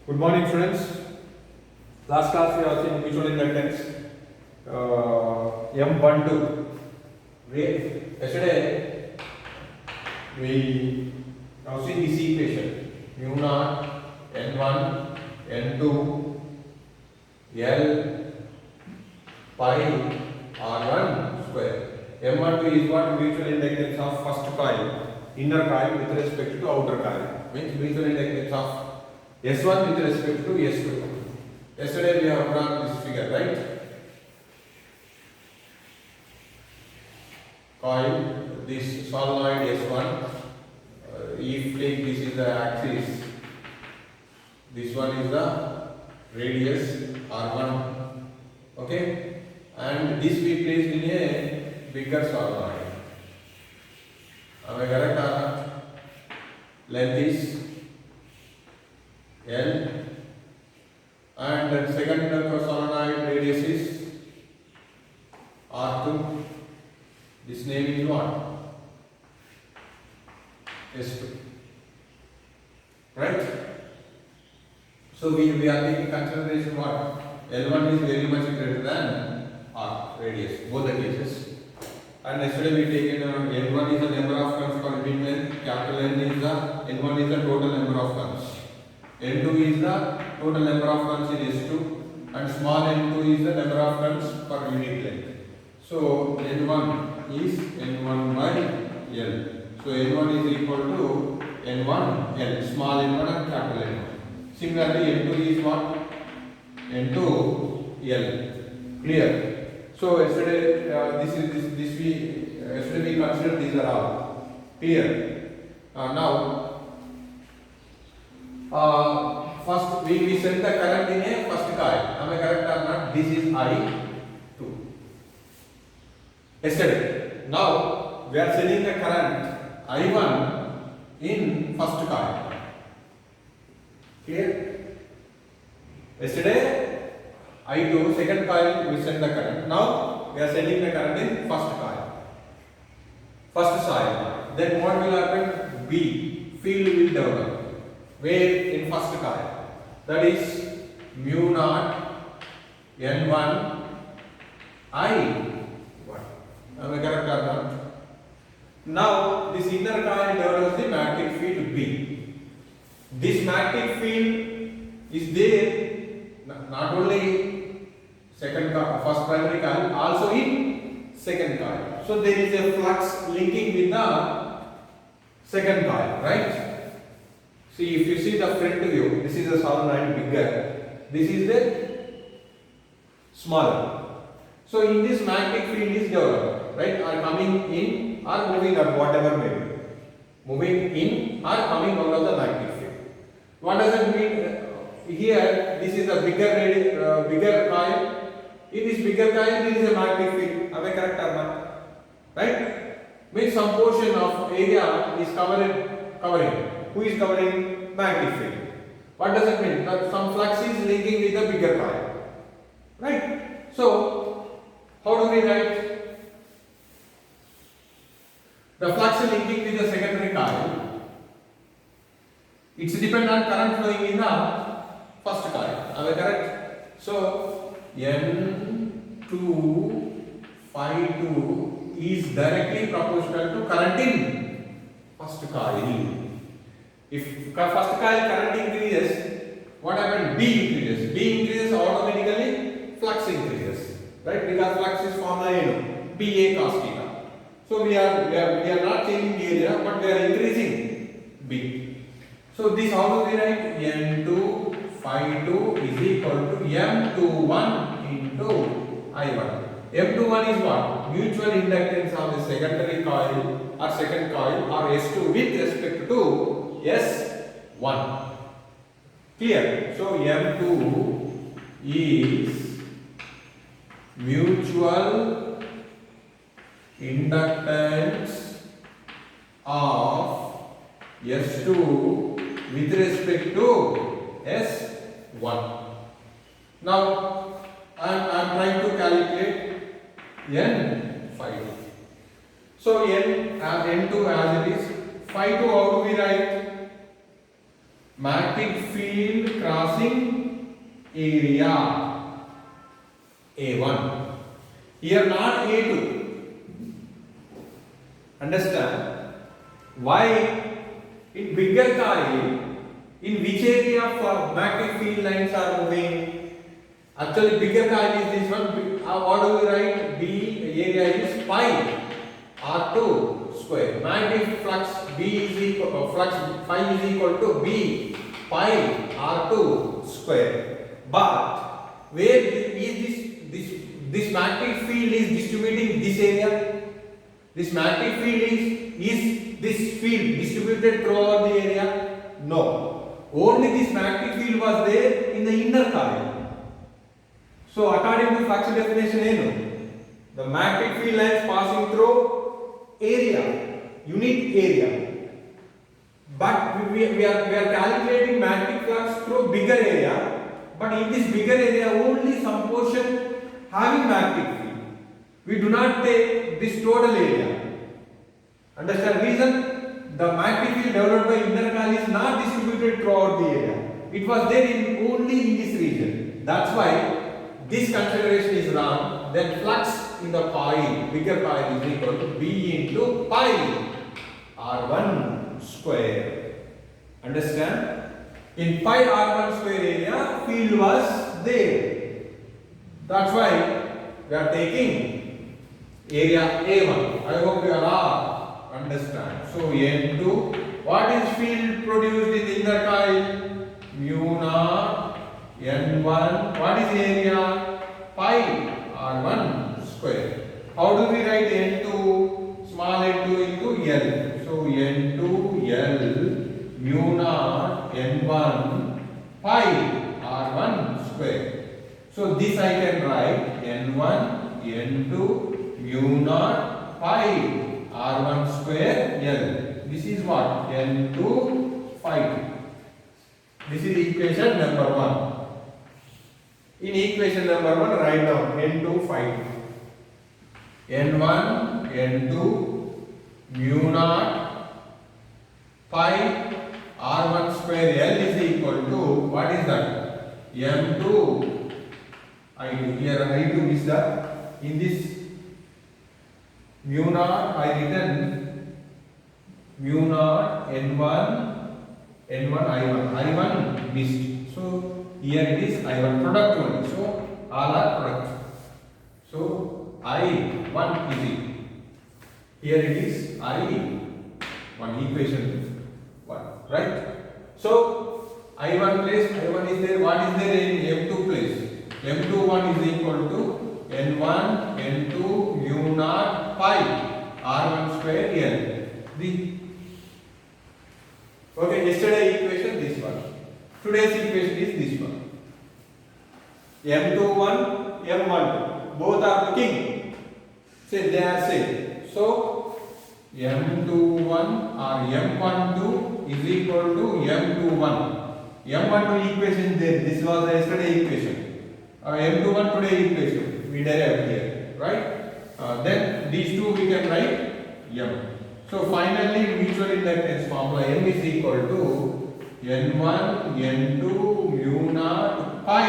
Good morning, students. Last class we have seen mutual inductance M12. Yesterday we have seen this equation mu naught n1 n2 L pi r1 square. M12 is what? Mutual inductance of first coil, inner coil with respect to outer coil. Means mutual inductance of S1 with respect to S2. Yesterday we have drawn this figure, right? Coil, this solenoid S1, if take this is the axis, this one is the radius R1, okay? And this we placed in a bigger solenoid. Am I correct or not? Length is L, and the second solenoid radius is R2. This name is what? S2. Right? So we are taking consideration what? L1 is very much greater than R radius, both the cases. And yesterday we taken N1 is the number of turns per unit length, capital N is the N1 is the total number of turns. N2 is the total number of turns in S2, and small n2 is the number of turns per unit length. So N1 is N1 by L. So N1 is equal to N1 L, small n1 and capital N1. Similarly N2 is what? N2 L. Clear? So yesterday yesterday we considered these are all clear. First we set the current in a first coil. Am I correct or not? This is I2. Yesterday. Now we are setting the current I1 in first coil. Clear? Yesterday I2 second coil we set the current. Now we are setting the current in first coil. First coil. Then what will happen? B. Field will develop. Where? In first coil. That is mu naught N1 I1. Am I correct or not? Now this inner coil develops the magnetic field B. This magnetic field is there not only first primary coil, also in second coil. So there is a flux linking with the second coil, right? See, if you see the front view, this is the solenoid bigger, this is the smaller. So in this magnetic field is developed, right? Are coming in or moving or whatever may be. Moving in or coming out of the magnetic field. What does it mean? Here, this is a bigger coil. In this bigger coil, there is a magnetic field. Am I correct or not? Right? Means some portion of area is covering. Who is covering? Magnetic field. What does it mean? That some flux is linking with the bigger coil. Right? So, how do we write? The flux is linking with the secondary coil. It's dependent on current flowing in the first coil. Am I correct? So N2 phi2 is directly proportional to current in first coil. If first coil current increases, what happens? B increases. B increases automatically, flux increases, right? Because flux is formula BA cos theta. So we are not changing the area, but we are increasing B. So this how do we write? N2 phi2 is equal to M21 into I1. M21 is what? Mutual inductance of the secondary coil or second coil or S2 with respect to S1. Clear? So M2 is mutual inductance of S2 with respect to S1. Now I am trying to calculate N5. So N2 as it is, phi2 how do we write? magnetic field crossing area A1. Here not A2. Understand? Why in bigger coil, in which area of magnetic field lines are moving? Actually, bigger coil is this one. What do we write? B area is pi R2 square. Magnetic flux B is equal flux phi is equal to B pi R2 square. But where is this magnetic field is distributing this area? This magnetic field is this field distributed throughout the area? No. Only this magnetic field was there in the inner coil. So according to flux definition, the magnetic field lines passing through area, unit area. But we are calculating magnetic flux through bigger area. But in this bigger area, only some portion having magnetic field. We do not take this total area. Understand reason? The magnetic field developed by inner coil is not distributed throughout the area. It was there only in this region. That's why this consideration is wrong. Then flux in the coil, bigger coil is equal to B into pi R1 square. Understand? In pi R1 square area, field was there. That's why we are taking area A1. I hope you are all understand. So N2, what is field produced in the inner coil? Mu naught N1. What is area? Pi R1 square. How do we write N2? Small n2 into L. So N2 L mu naught N1 pi R1 square. So this I can write N1 N2 mu naught pi R1 square L. This is what? N2 phi. This is equation number 1. In equation number 1, write down N2 phi. N1 N2 mu naught pi R1 square L is equal to, what is that? M2 I2. Here I2 is the, in this mu naught I written mu naught N1 I1. I1 missed. So here it is I1 product only. So all are product. So I1 is it. Here it is I1 equation 1. Right? So I1 place, I1 is there. What is there in M2 place? M21 is equal to N1 N2 mu naught pi R1 square L. Okay, yesterday equation this one. Today's equation is this one. M21, M12. Both are looking. Say they are same. So M21 or M12 is equal to M21. M12 equation there. This was the yesterday equation. M21 today equation. We derived here. Right? Then these two we can write M. So finally mutual inductance formula M is equal to N1 N2 mu naught pi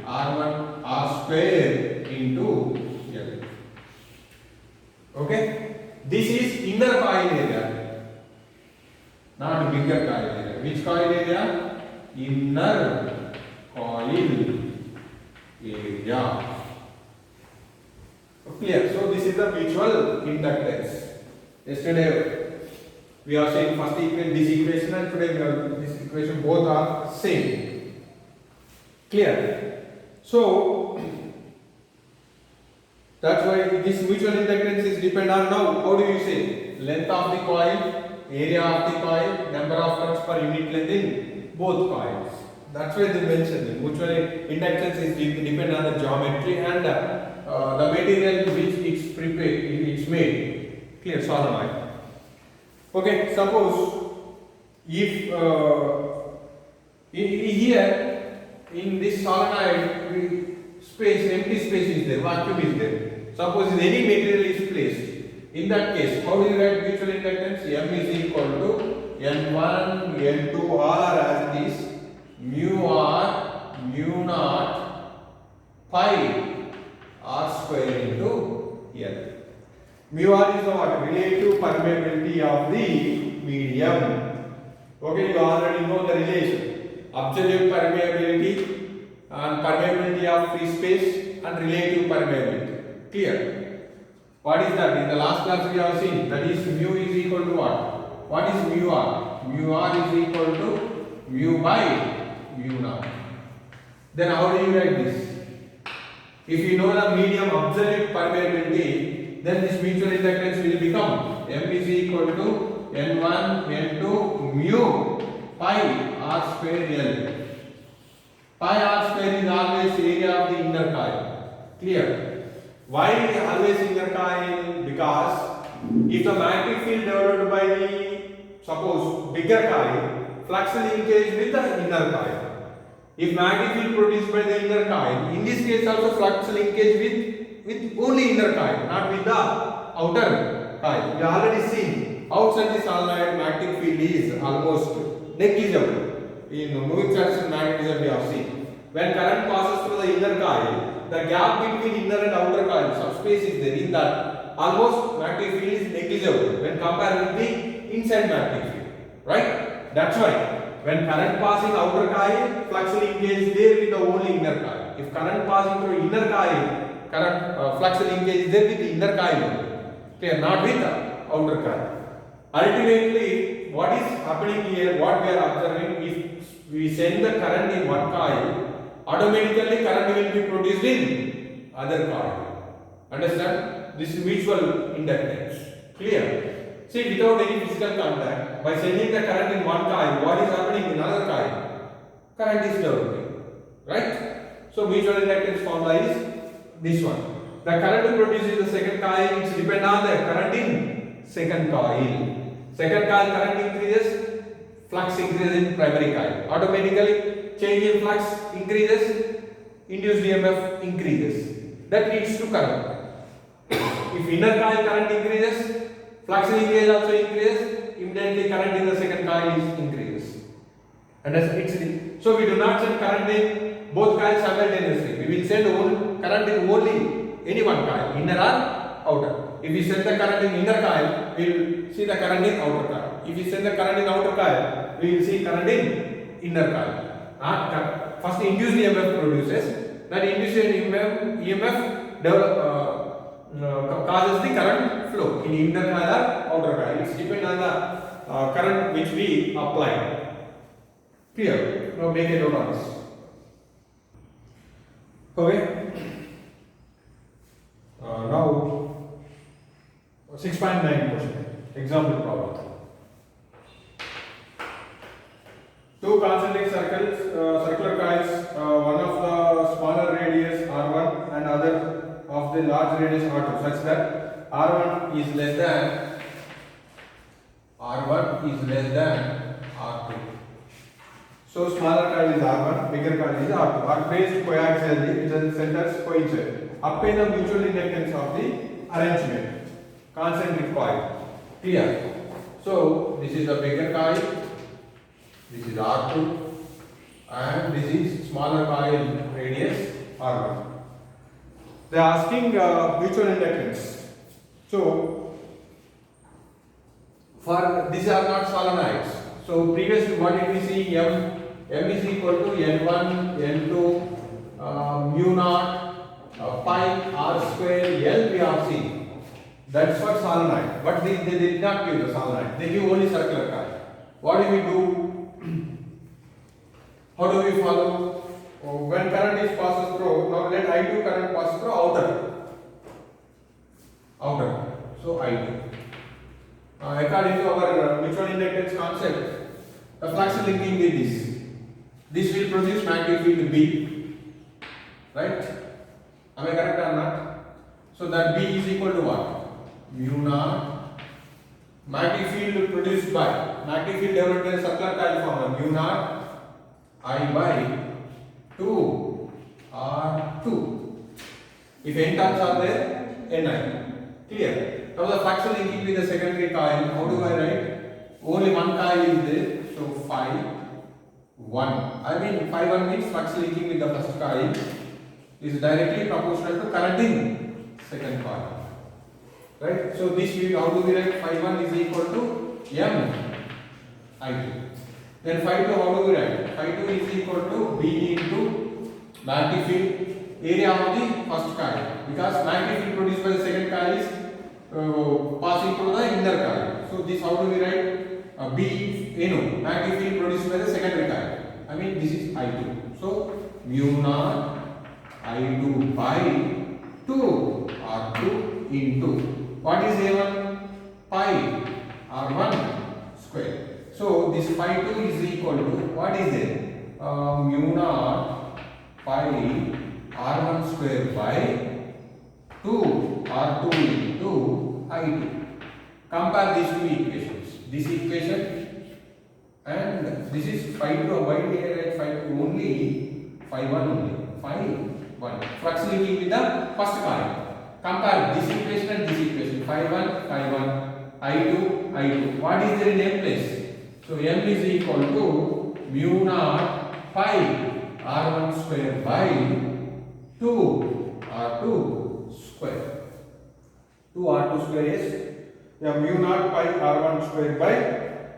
R1 R square into L. Okay? This is inner coil area, not bigger coil area. Which coil area? Inner coil area. Clear? So this is the mutual inductance. Yesterday we are saying first equation, this equation, and today we are this equation, both are same. Clear? So that's why this mutual inductance is depend on now. How do you say? Length of the coil, area of the coil, number of turns per unit length in both coils. That's why they mentioned it. Mutual inductance is depend on the geometry and the material which it's prepared, it's made. Clear? Solenoid. Okay, suppose if here in this solenoid space, empty space is there, vacuum is there. Suppose any material is placed. In that case, how do you write mutual inductance? M is equal to N1, N2 all are as it is. Mu r, mu naught, pi r square into L. Mu r is the what? Relative permeability of the medium. Okay, you already know the relation. Absolute permeability and permeability of free space and relative permeability. Clear? What is that? In the last class we have seen that is mu is equal to what? What is mu r? Mu r is equal to mu by mu naught. Then how do you write this? If you know the medium absolute permeability, then this mutual inductance will become M is equal to N1 N2 mu pi r square L. Pi r square is always area of the inner coil. Clear? Why always inner coil? Because if the magnetic field developed by the suppose bigger coil, flux linkage with the inner coil. If magnetic field produced by the inner coil, in this case also flux linkage with only inner coil, not with the outer coil. We already seen outside the solenoid magnetic field is almost negligible. In moving charges magnetism we have seen. When current passes through the inner coil, the gap between inner and outer coil, subspace is there. In that, almost magnetic field is negligible when compared with the inside magnetic field. Right? That's why when current passing outer coil, flux linkage there with the only inner coil. If current passing through inner coil, current flux linkage is there with the inner coil. Clear? Not with the outer coil. Ultimately, what is happening here? What we are observing? If we send the current in one coil, automatically current will be produced in other coil. Understand? This is mutual inductance. Clear? See, without any physical contact, by sending the current in one coil, what is happening in another coil? Current is developing. Right? So, mutual inductance formula is this one. The current produced in the second coil is depend on the current in second coil. Second coil current increases, flux increases in primary coil. Automatically, change in flux increases, induced EMF increases. That leads to current. If inner coil current increases, flux linkage also increases, immediately current in the second coil is increases. And so we do not send current in both coils simultaneously. We will send current in only any one coil, inner or outer. If we send the current in inner coil, we will see the current in outer coil. If we send the current in outer coil, we will see current in inner coil. First induced EMF produces, that induced EMF causes the current flow in inner coil or outer coil. It depends on the current which we apply. Clear? Now make a note on this. Okay. Now 6.9 question. Example problem. Two concentric circular coils, one of the smaller radius R1 and other of the large radius R2, such that R1 is less than R2. So smaller coil is R1, bigger coil is R2. Are placed coaxially with the centers coincide. Obtain the mutual inductance of the arrangement. Concentric coil. Clear? So this is the bigger coil, this is R2, and this is smaller coil radius R1. They are asking mutual inductance. So for these are not solenoids. So previously what did we see? M is equal to N1, N2, mu naught, pi r square L we have seen. That's for solenoid. But they did not give the solenoid. They give only circular coil. What do we do? How do we follow? When current is passes through, now let I2 current pass through outer. So I2. According to our mutual inductance concept, the flux linking is this will produce magnetic field B, right? Am I correct or not? So that B is equal to what? Mu naught. Magnetic field produced by magnetic field developed in circular coil formula mu naught I by 2 R2. If n turns are there, Ni. Clear? Now the flux linking with the secondary coil, how do I write? only one coil is there, so phi 1. I mean phi 1 means flux linking with the first coil is directly proportional to current in second coil. Right? So this how do we write? Phi 1 is equal to M I2. Then phi 2 how do we write? Phi 2 is equal to B into magnetic field area of the first coil, because magnetic field produced by the second coil is passing through the inner coil. So this how do we write? B magnetic field produced by the secondary coil. I mean this is I2. So mu naught I2 by 2 R2 into what is A1? Pi R1 square. So this phi 2 is equal to what is it? Mu naught pi R1 square by 2 R2 into I2. Compare these two equations. This equation and this is phi 2. Why we write phi 2 only? Phi 1 only. Phi 1. Flux linking with the first coil. Compare this equation and this equation. Phi 1, phi 1. I2, I2. What is their name place? So M is equal to mu naught pi R1 square by 2 R2 square. 2 R2 square is mu naught pi R1 square by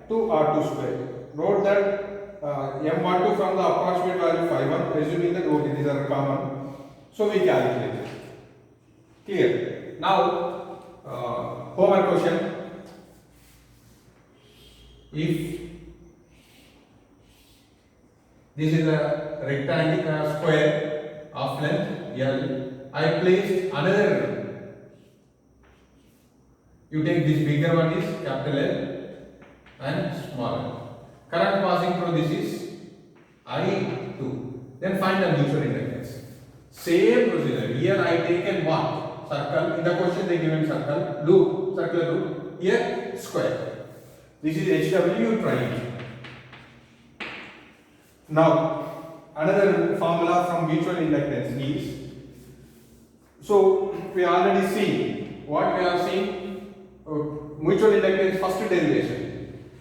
2 R2 square. Note that M12 from the approximate value phi 1, assuming that okay, these are common. So we calculate it. Clear? Now, homework question. If this is a rectangle square of length L, I placed another. You take this bigger one is capital L and smaller. Current passing through this is I2. Then find the mutual inductance. Same procedure. Here I taken what? Circle. In the question they given circle, loop, circular loop. Here square. This is HW, try it. Now another formula from mutual inductance is, so we already see what we have seen. Mutual inductance first derivation.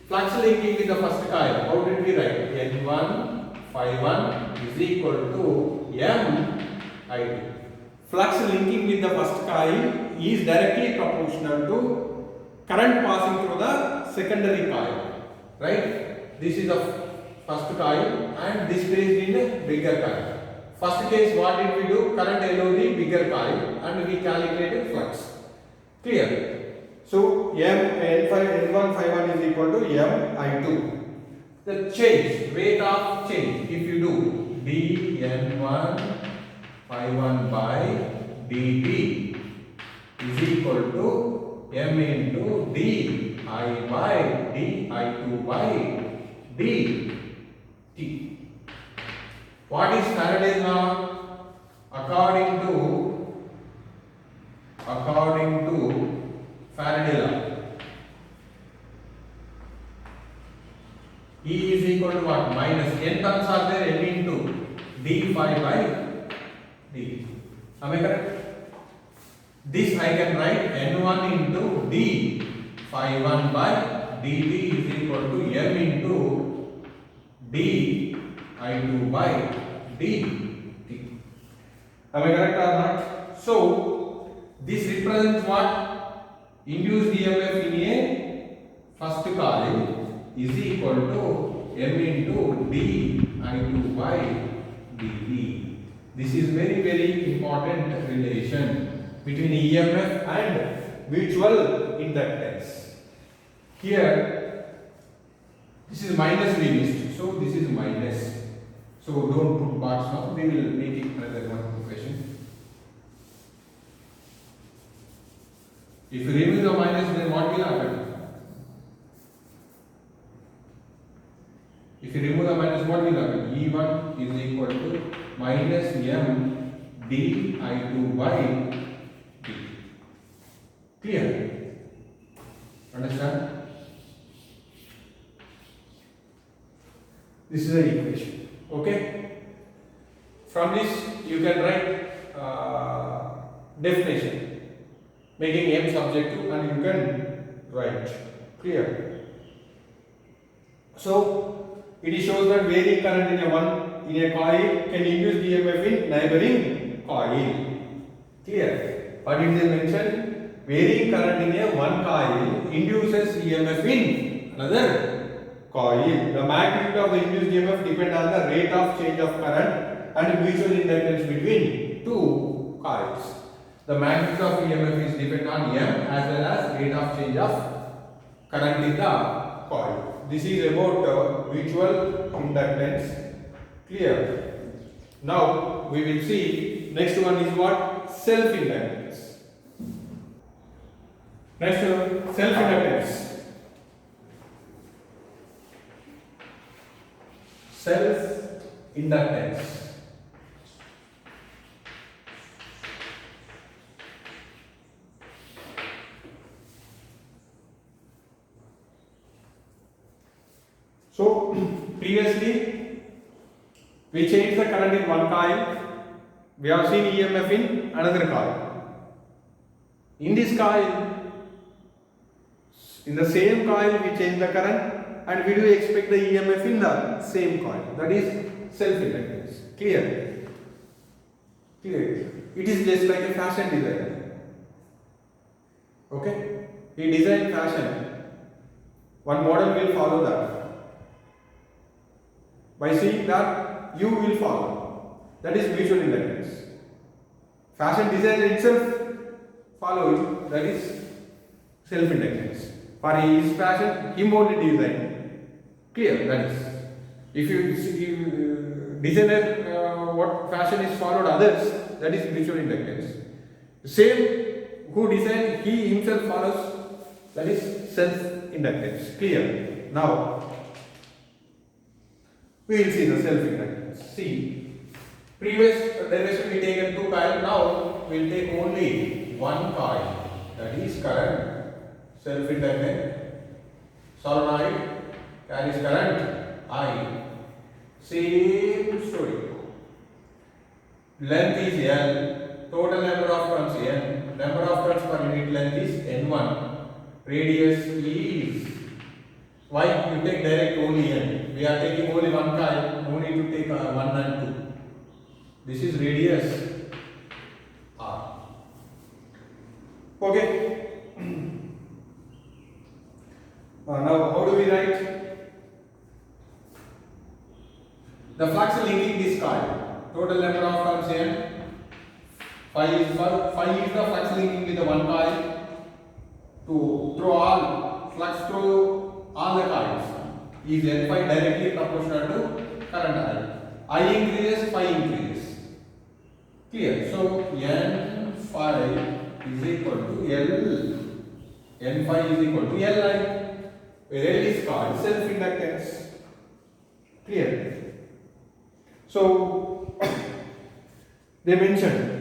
Flux linking with the first coil. How did we write? N1 phi 1 is equal to M I2. Flux linking with the first coil is directly proportional to current passing through the secondary coil. Right? This is the first coil and this placed in a bigger coil. First case what did we do? Current along the bigger coil and we calculated flux. Clear? So N1 phi 1 is equal to M I2. The change, rate of change, if you do dN1 phi 1 by dt is equal to M into di by di2 by dt. What is Faraday's law? According to Faraday law, E is equal to what? Minus n terms are there, n into d phi by dt. Am I correct? This I can write n1 into d phi 1 by dt is equal to m into d I2 by dt. Am I correct or not? So this represents what? Induced EMF in a first coil is equal to m into d I2 by dt. This is very important relation between EMF and mutual inductance. Here this is minus we missed, so this is minus. So don't put parts now. We will make it another one question. If you remove the minus, then what will happen? If you remove the minus, what will happen? E1 is equal to minus m d I2 by d. Clear? Understand? This is the equation. Okay? From this you can write definition, making m subjective, and you can write. Clear? So it shows that varying current in a coil can induce EMF in neighboring coil. Clear? What did they mention? Varying current in a one coil induces EMF in another coil. The magnitude of the induced EMF depends on the rate of change of current and mutual inductance between two coils. The magnitude of EMF is dependent on M as well as rate of change of current in the coil. This is about mutual inductance. Clear? Now we will see next one is what? Self-inductance. Next one, self-inductance. Self-inductance. So previously we changed the current in one coil. We have seen EMF in another coil. In this coil, in the same coil we change the current and we do expect the EMF in the same coil. That is self-inductance. Clear? Clear. It is just like a fashion designer. Okay? He designed fashion. One model will follow that. By seeing that, you will follow. That is mutual inductance. Fashion designer itself follow it. That is self-inductance. For his fashion, he only design. Clear? That is. If you see designer what fashion is followed others, that is mutual inductance. Same who design, he himself follows. That is self-inductance. Clear? Now we will see the self-inductance. See, previous derivation we taken two coil. Now we will take only one coil. That is current. Self-inductance. Solenoid carries current I. Same story. Length is L. Total number of turns N. Number of turns per unit length is N1. Radius is. Why you take direct only N? We are taking only one coil, no need to take 1 and 2. This is radius R. Okay. Now how do we write? The flux linking this coil. Total number of turns N. Phi is the flux linking with the one coil to through all flux through all the coils is N phi directly proportional to current I. I increases, phi increases. Clear? So N phi is equal to L. N phi is equal to Li. Where L is called self-inductance. Clear? So they mentioned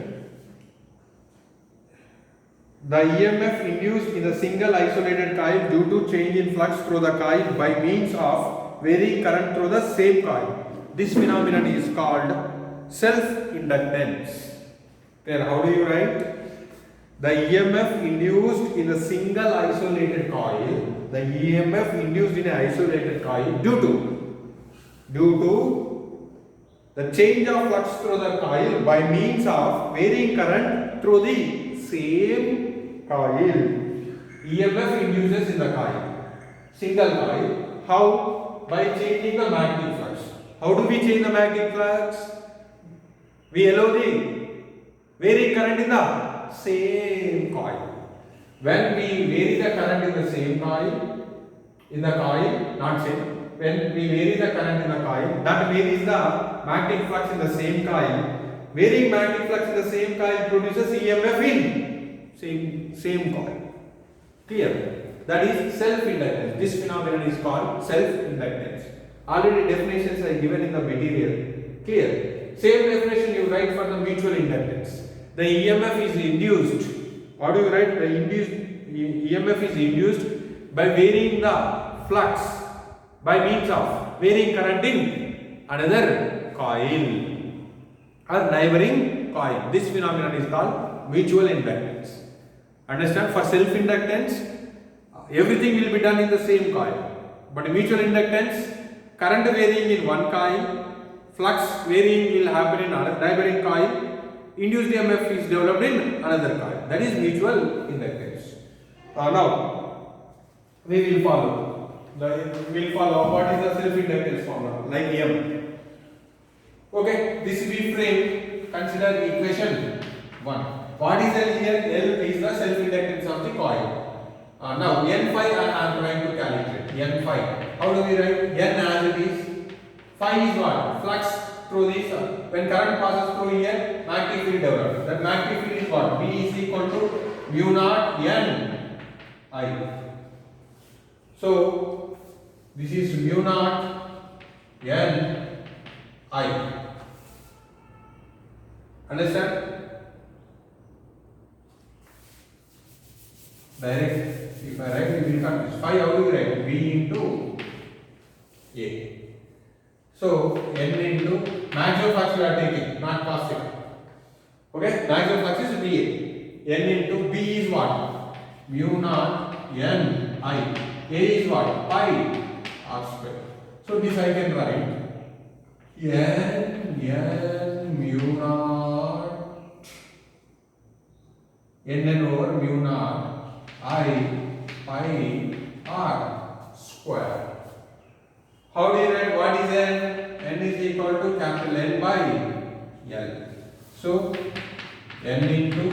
the EMF induced in a single isolated coil due to change in flux through the coil by means of varying current through the same coil. This phenomenon is called self-inductance. There, how do you write? The EMF induced in a single isolated coil, the EMF induced in an isolated coil due to the change of flux through the coil by means of varying current through the same coil. EMF induces in the coil, single coil. How? By changing the magnetic flux. How do we change the magnetic flux? We allow the varying current in the same coil. When we vary the current in the same coil, not same. When we vary the current in the coil, that varies the magnetic flux in the same coil. Varying magnetic flux in the same coil produces EMF in same coil. Clear? That is self-inductance. This phenomenon is called self-inductance. Already definitions are given in the material. Clear? Same definition you write for the mutual inductance. The EMF is induced. How do you write? The EMF is induced by varying the flux by means of varying current in another coil or neighboring coil. This phenomenon is called mutual inductance. Understand? For self-inductance, everything will be done in the same coil. But mutual inductance, current varying in one coil, flux varying will happen in another neighboring coil, induced EMF is developed in another coil. That is mutual inductance. Now we will follow what is the self-inductance formula, like M. Okay, this we frame, consider equation 1. What is L here? L is the self-inductance of the coil. Now N phi I am trying to calculate. N phi. How do we write? N as it is. Phi is what? Flux through this. When current passes through here, magnetic field develops. That magnetic field is what? B is equal to mu naught N I. So this is mu naught N I. Understand? Direct. If I write, it will come. Phi, how do you write? B into A. So N into maximum flux we are taking, not cos theta. Okay, maximum flux is VA. N into B is what? Mu naught N I. A is what? Pi R square. So this I can write N mu naught N over mu naught I pi R square. How do you write what is N? N is equal to capital N by L. So N into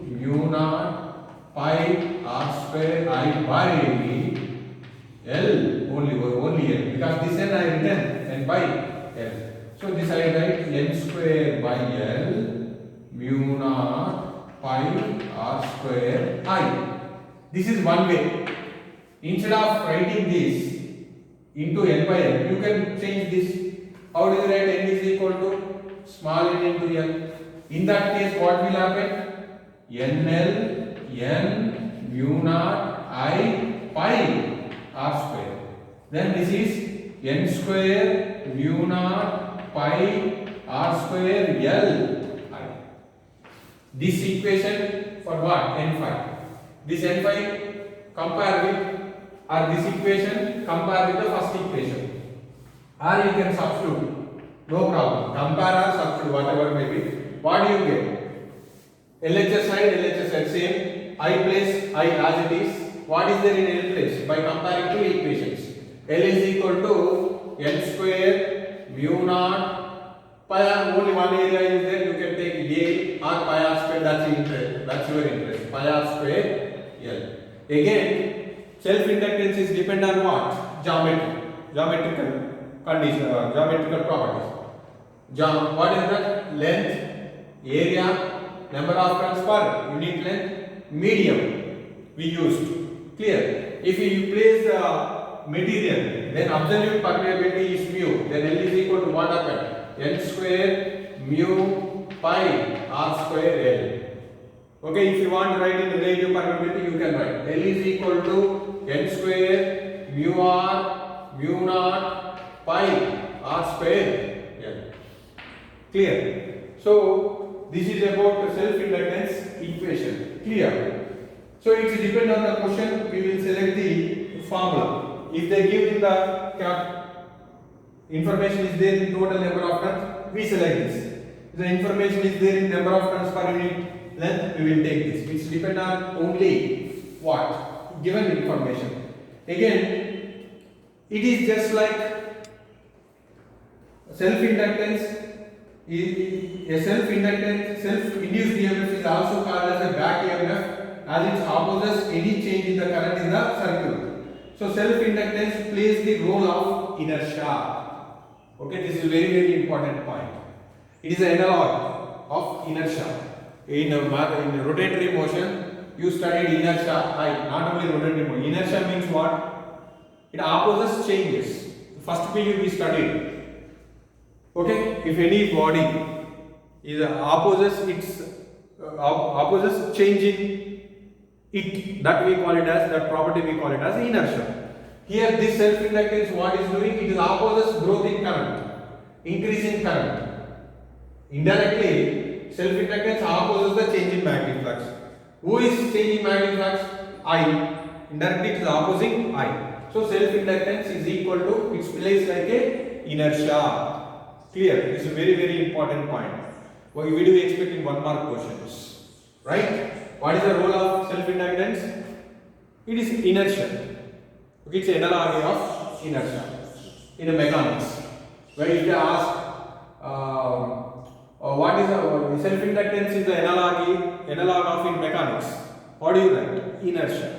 mu naught pi R square I by L, only L, because this N I written N by L. So this I write N square by L mu naught pi R square I. This is one way. Instead of writing this into N by L, you can change this. How do you write N is equal to small n into L? In that case, what will happen? NL N mu naught I pi R square. Then this is N square mu naught pi R square L I. This equation for what? N phi. This N phi compare with, or this equation compare with the first equation, or you can substitute, no problem, compare or substitute, whatever may be. What do you get? LHS side same, I place I as it is. What is there in L place? By comparing two equations, L is equal to N square mu naught pi R, only one area is there, you can take A or pi R square, that's your interest, pi R square L. Again, self-inductance is dependent on what? Geometrical condition, geometrical properties. What is that? Length, area, number of turns per unit length, medium we used. Clear? If you place the material, then absolute permeability is mu. Then L is equal to what happened? N square mu pi R square L. Okay, if you want to write in the relative permeability, you can write L is equal to N square mu R mu naught pi R square L. Clear? So this is about the self-inductance equation. Clear? So it depends on the question. We will select the formula. If they give in the information is there in total number of turns, we select this. If the information is there in number of turns per unit length, we will take this. Which depend on only what? Given information. Again, it is just like self-inductance. A self-induced EMF is also called as a back EMF, as it opposes any change in the current in the circuit. So self-inductance plays the role of inertia. Okay, this is very, very important point. It is an analog of inertia. In rotatory motion, you studied inertia. Not only rotatory motion. Inertia means what? It opposes changes. First PU we studied. Okay, if any body is opposes changing it, that we call it as, that property we call it as inertia. Here this self-inductance, what is doing? It is opposes growth in current, increase in current. Indirectly, self-inductance opposes the change in magnetic flux. Who is changing magnetic flux? I. Indirectly it is opposing I. So self-inductance is equal to, its place like a inertia. Clear? This is a very important point. What we do expect in 1 mark questions. Right? What is the role of self-inductance? It is inertia. Okay, it's an analogy of inertia in a mechanics. Where if you ask what is the self-inductance is the analog of in mechanics. What do you write? Inertia.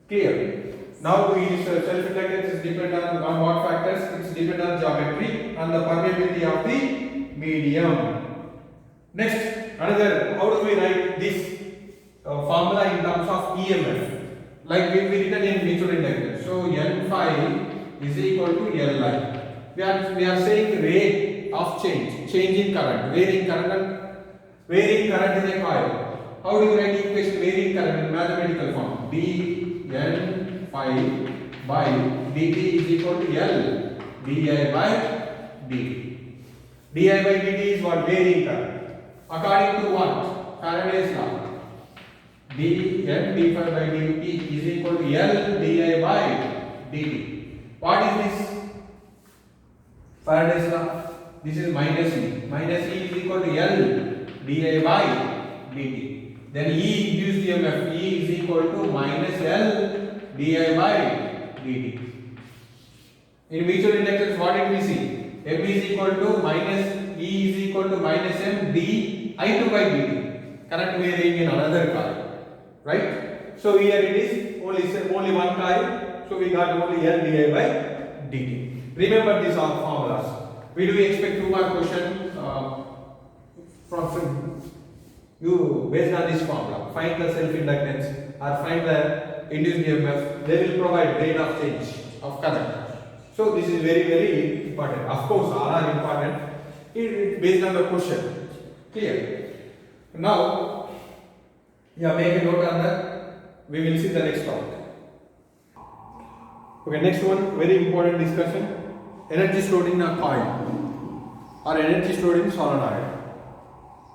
Clear? Now self-inductance is dependent on what factors? It's dependent on geometry and the permeability of the medium. Next, another, how do we write this formula in terms of EMF? Like we written in mutual inductance. So N phi is equal to Li. We are saying rate of change in current, varying current in a coil. How do you write equation varying current in mathematical form? dN phi by dt is equal to L di by dt. Di by dt is what? Varying current. According to what? Faraday's law. dN d phi by dt is equal to L di by dt. What is this? Faraday's law. This is minus E. Minus E is equal to L di by dt. Then E induced EMF. E is equal to minus L di by dt. In mutual inductance, what did we see? M is equal to minus E is equal to minus M d I2 by dt. Current varying in another coil, right? So here it is only one coil. So we got only L di by dt. Remember these are formulas. We do expect 2 mark question from you based on this formula. Find the self-inductance or find the induced EMF. They will provide rate of change of current. So this is very important. Of course, all are important. It is based on the question. Clear? Now, make a note on that. We will see the next topic. Okay, next one, very important discussion. Energy stored in a coil or energy stored in solenoid,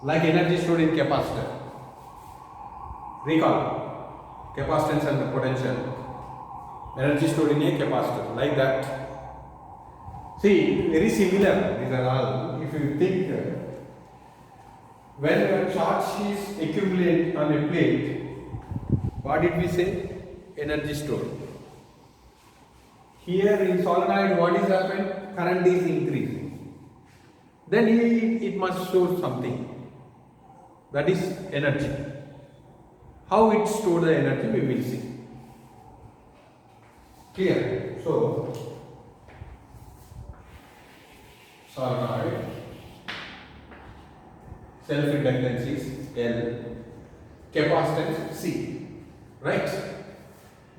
like energy stored in capacitor. Recall capacitance and the potential. Energy stored in a capacitor, like that. See, very similar. These are all. If you think, when a charge is accumulated on a plate, what did we say? Energy stored. Here in solenoid, what is happened? Current is increasing. Then it must store something. That is energy. How it stores the energy, we will see. Clear? So, solenoid, self-inductance is L, capacitance C, right?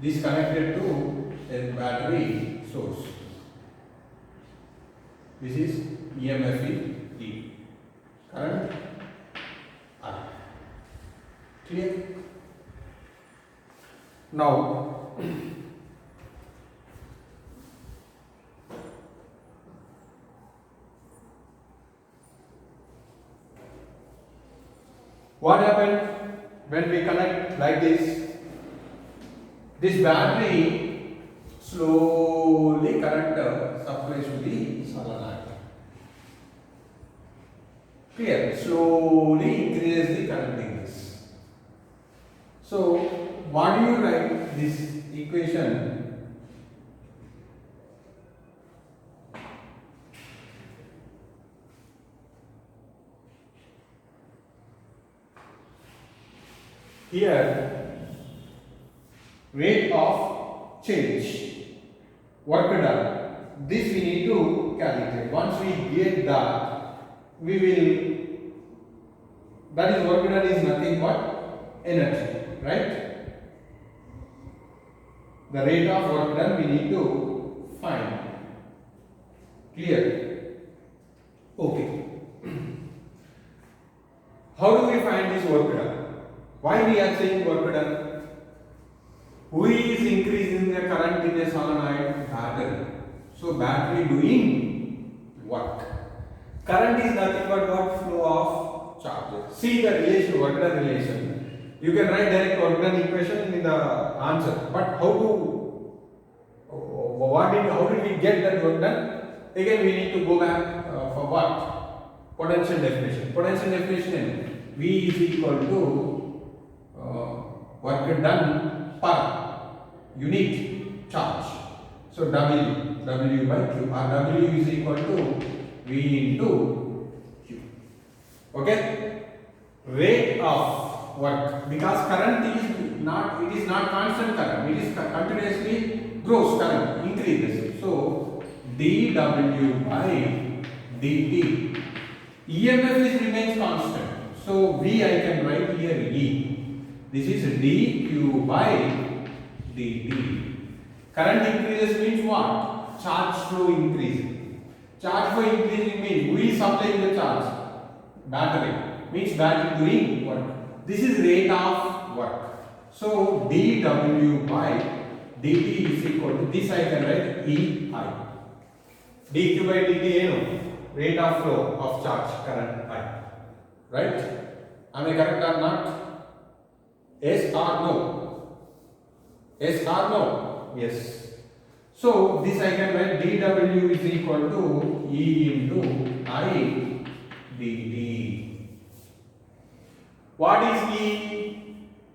This connected to a battery source. This is EMF is E, current I. Clear? Now, what happened when we connect like this? This battery slowly current supplies to the solenoid. Clear? Slowly increases the current in this. So, what do you write this equation? Here, rate of change, work done. This we need to calculate. Once we get that, we will, that is work done is nothing but energy, right? The rate of work done we need to find. Clear? Okay. How do we find this work done? Why we are saying work done? Who is increasing the current in a solenoid? Battery. So battery doing work. Current is nothing but what? Flow of charges. See the relation, work done relation. You can write direct work done equation in the answer. But how to how did we get that work done? Again, we need to go back for what? Potential definition. Potential definition: V is equal to work done per unit charge. So W by Q, or W is equal to V into Q. Okay? Rate of work, because current is not, it is not constant current, it is continuously grows current, increases. So dW by dt. EMF is remains constant. So V I can write here E. This is dQ by dt. Current increases means what? Charge flow increasing. Charge flow increasing means who is supplying the charge? Battery. Means battery doing work. This is rate of work. So dW by dt is equal to, this I can write EI. dQ by dt rate of flow of charge current I. Right? Am I correct or not? Yes or no? Yes or no? Yes. So this I can write dW is equal to E into I dt. What is E?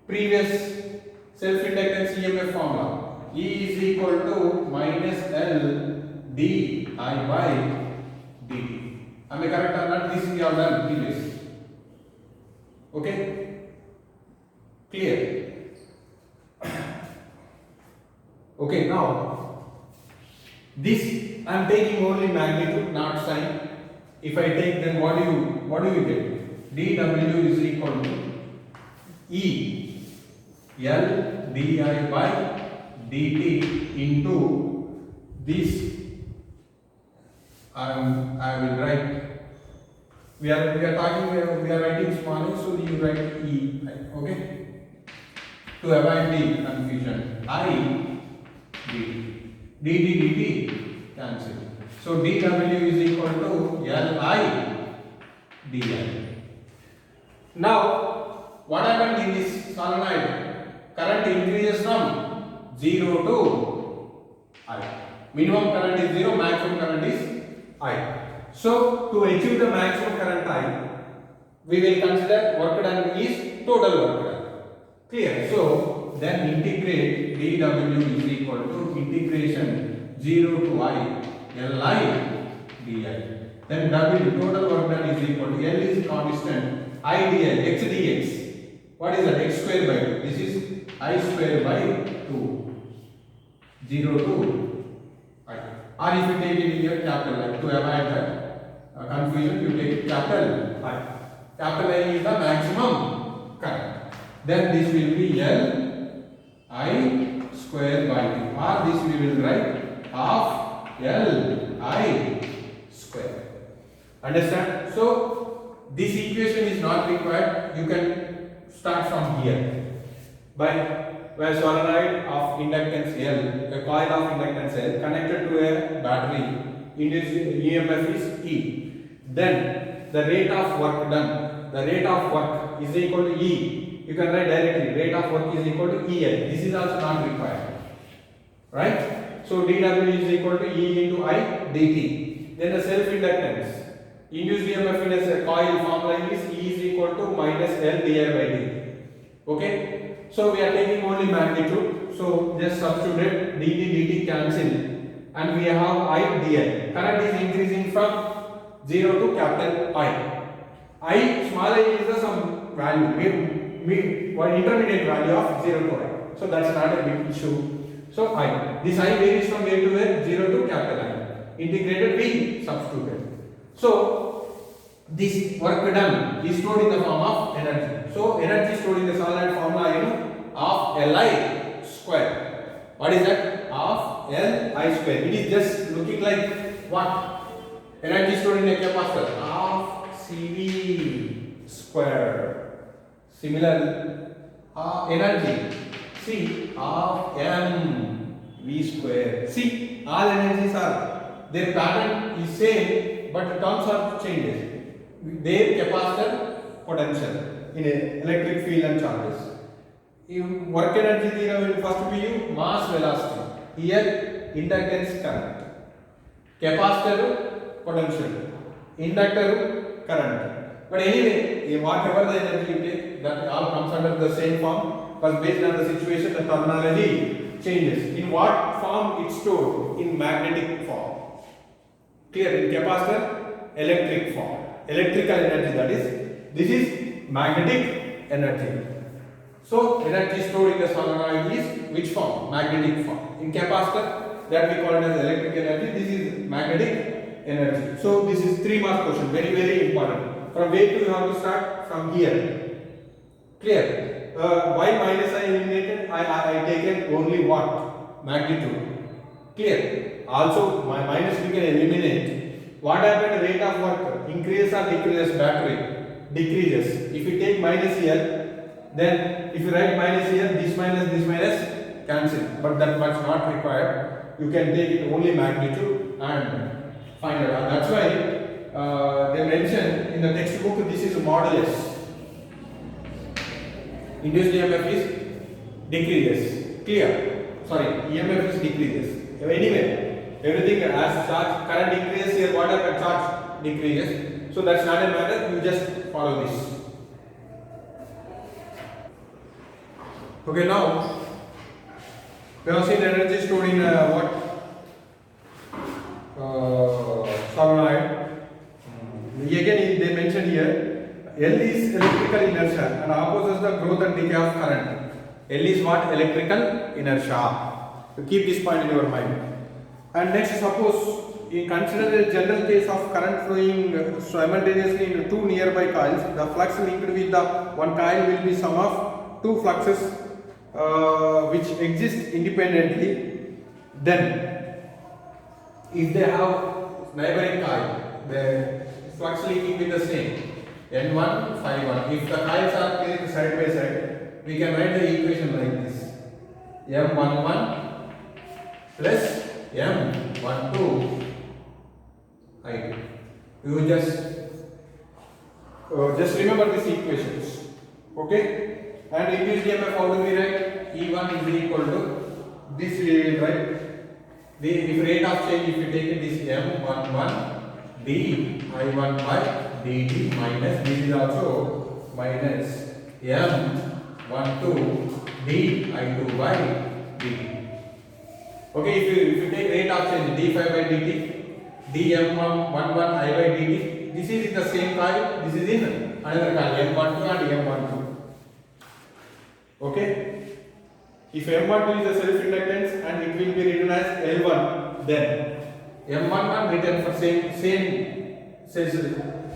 Previous self-inductance EMF formula. E is equal to minus L di by dt. Am I correct or not? This we have done previous. Okay? Clear? Okay, now this I am taking only magnitude, not sign. If I take, then what do you get? dW is equal to E L di by dt into this. I will write. We are writing small, so you write E. Okay. To avoid the confusion, I dt cancel. So dW is equal to Li di. Now, what happened in this solenoid? Current increases from 0 to I. Minimum current is 0, maximum current is I. So, to achieve the maximum current I, we will consider work done is total work done. Clear? So, then integrate dW is equal to integration 0 to I Li di. Then W total work done is equal to L is constant. I dl, x dx. What is that? X square by 2. This is I square by 2. 0 to I. Or if you take it in your capital I, to avoid that confusion, you take capital I. Capital I is the maximum current. Then this will be L I square by 2. Or this we will write half L I square. Understand? So this equation is not required. You can start from here. By where solenoid of inductance L, a coil of inductance L connected to a battery, induced EMF is E. Then the rate of work done, the rate of work is equal to E. You can write directly, rate of work is equal to EL. This is also not required. Right? So dW is equal to E into I dt. Then the self-inductance. Induced EMF in a coil formula is E is equal to minus L di by dt. Okay? So we are taking only magnitude. So just substitute dt cancel, and we have I di. Current is increasing from 0 to capital I. Small I is the some value, one intermediate value of 0 to I. So that's not a big issue. So I. This I varies from where to where? 0 to capital I. Integrated we substituted. So this work done is stored in the form of energy. So energy stored in the solenoid formula of Li square. What is that? Of Li square. It is just looking like what? Energy stored in a capacitor of Cv square. Similar energy C of mv square. See, all energies are, their pattern is same, but the terms are changes. Their capacitor potential in a electric field and charges. Work energy theorem will first be mass velocity. Here inductance current, capacitor potential, inductor current. But anyway, whatever the energy you take, that all comes under the same form, but based on the situation, the terminology changes. In what form it's stored? In magnetic form. Clear? In capacitor, electric form. Electrical energy, that is. This is magnetic energy. So, energy stored in the solenoid is which form? Magnetic form. In capacitor, that we call it as electric energy. This is magnetic energy. So, this is 3 mark question. Very, very important. From where to you have to start? From here. Clear? Why minus I eliminated? I taken only what? Magnitude. Clear? Also, my minus we can eliminate. What happened? Rate of work increases or decreases? Battery decreases. If you take minus here, then if you write minus here, this minus cancel. But that much not required. You can take it only magnitude and find out. That's why they mention in the textbook this is modulus. Induced EMF is decreases. Clear? Sorry, EMF is decreases. Anyway, everything as charge current increases here, what happens? Charge decreases. So that's not a matter. You just follow this. Okay, now we have seen energy stored in solenoid. Again, they mentioned here L is electrical inertia and opposes the growth and decay of current. L is what? Electrical inertia. You keep this point in your mind. And next, suppose you consider the general case of current flowing simultaneously in 2 nearby coils. The flux linked with the one coil will be sum of 2 fluxes which exist independently. Then, if they have neighboring coil, the flux linking with the same N1, Phi1. If the coils are placed side by side, we can write the equation like this: M11 plus M12 I2. You just remember these equations, okay? And induced EMF, how do we write? E1 is equal to this. We will write if rate of change, if you take it, this M11 d I1 by dt minus, this is also minus M12 d I2 by dt. Okay, if you take rate of change d phi by dt, dm11 I by dt, this is in the same coil, this is in another coil, M12 and M12. Okay, if M12 is a self inductance and it will be written as L1, then M11 written for same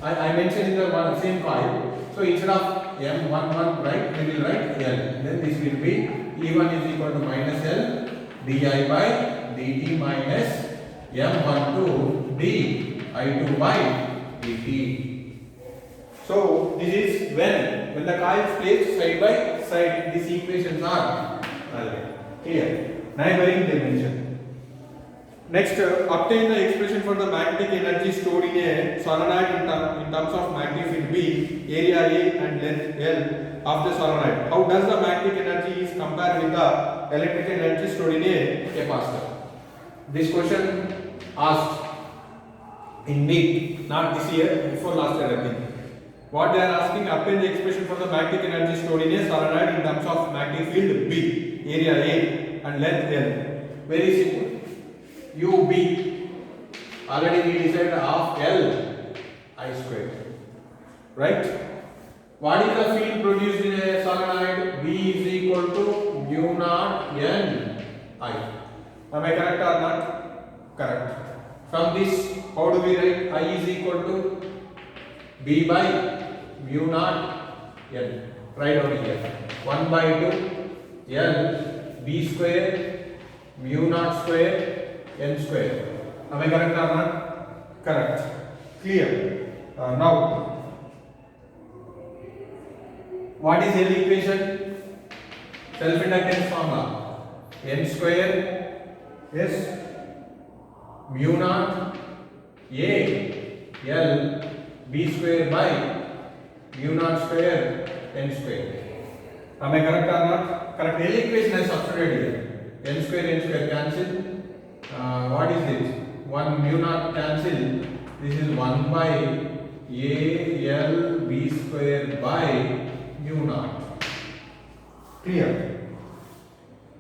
I mentioned in the same coil. So instead of M11, right, we will write L. Then this will be E1 is equal to minus L di by dt minus M12 d I2 by dt. So this is when the coils placed side by side, these equations are clear. Neighboring dimension. Next, obtain the expression for the magnetic energy stored in a solenoid in terms of magnetic field B, area A and length L of the solenoid. How does the magnetic energy is compared with the electric energy stored in a capacitor? This question asked in NEET, not this year, before last year I think. What they are asking, obtain the expression for the magnetic energy stored in a solenoid in terms of magnetic field B, area A and length L. Very simple. UB, already we decided half L I square, right? What is the field produced in a solenoid? B is equal to mu naught N I. Am I correct or not? Correct. From this, how do we write? I is equal to B by mu naught N. Write over here. 1 by 2 L B square mu naught square N square. Am I correct or not? Correct. Clear. Now, what is L equation? Self-inductance formula. N square is mu naught A L B square by mu naught square N square. Am I correct or not? Correct. L equation I substituted here. N square cancel. what is this? 1 mu naught cancel. This is 1 by A L B square by mu naught. Clear?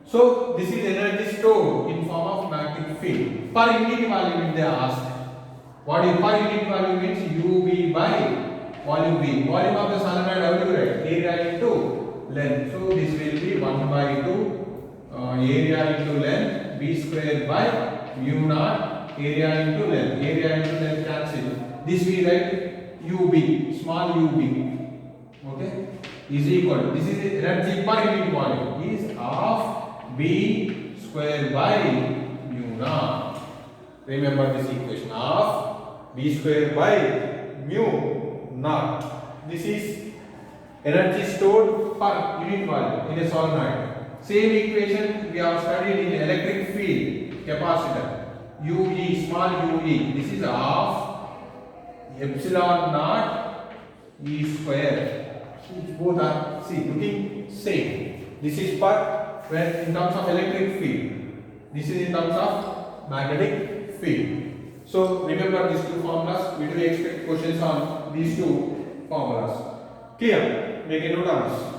So this is energy stored in form of magnetic field. Per unit volume they ask. What is per unit volume means UV by volume V. Volume of the solenoid, how do you write? Area into length. So this will be 1 by 2 area into length, B square by mu naught, area into length. Area into length cancel. This we write UB, small UB. Okay, is equal. This is energy per unit volume is half B square by mu naught. Remember this equation, half B square by mu naught. This is energy stored per unit volume in a solenoid. Same equation we have studied in electric field capacitor. UE, small UE. This is half epsilon naught E square. Both are, see, looking same. This is per when in terms of electric field. This is in terms of magnetic field. So remember these two formulas. We do expect questions on these two formulas. Clear? Make a note on this.